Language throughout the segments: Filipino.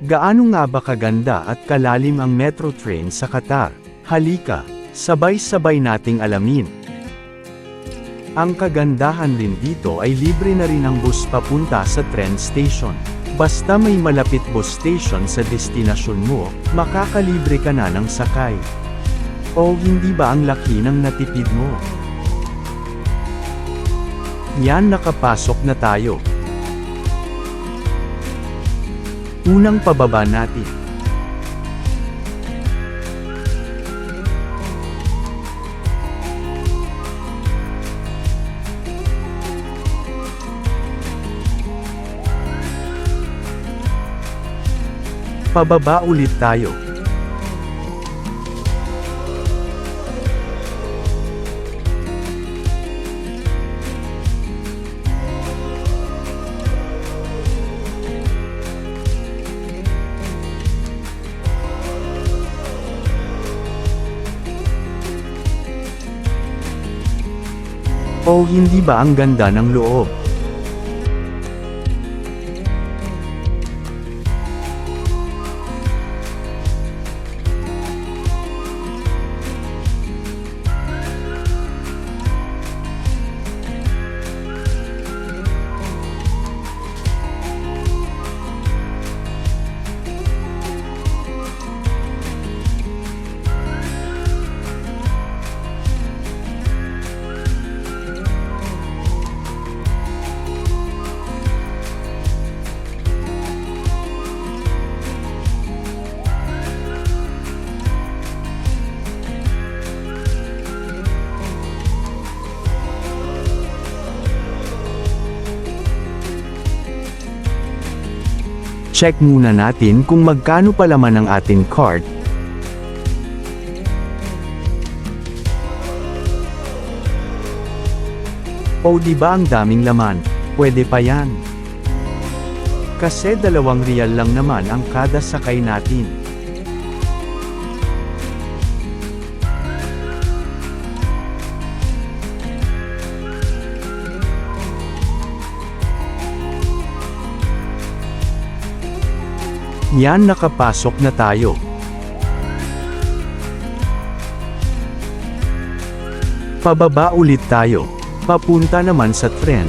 Gaano nga ba kaganda at kalalim ang metro train sa Qatar? Halika, sabay-sabay nating alamin. Ang kagandahan rin dito ay libre na rin ang bus papunta sa train station. Basta may malapit bus station sa destinasyon mo, makakalibre ka na ng sakay. O hindi ba ang laki ng natipid mo? Yan, nakapasok na tayo. Unang pababa natin. Pababa ulit tayo. O hindi ba ang ganda ng loob? Check muna natin kung magkano pa laman ang ating cart. O di ba ang daming laman? Pwede pa yan. Kasi 2 riyal lang naman ang kada sakay natin. Yan, nakapasok na tayo. Pababa ulit tayo. Papunta naman sa tren.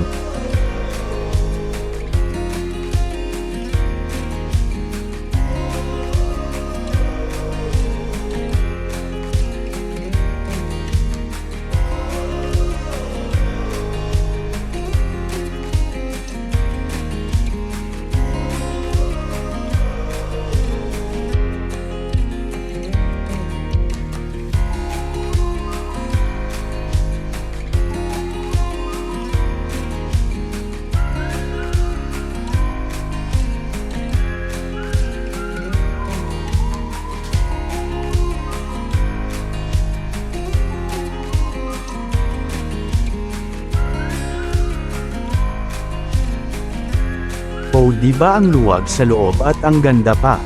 O di ba ang luwag sa loob at ang ganda pa?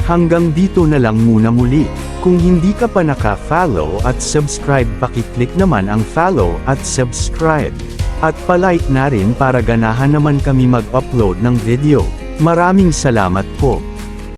Hanggang dito na lang muna muli. Kung hindi ka pa naka-follow at subscribe, paki-click naman ang follow at subscribe. At palike na rin para ganahan naman kami mag-upload ng video. Maraming salamat po.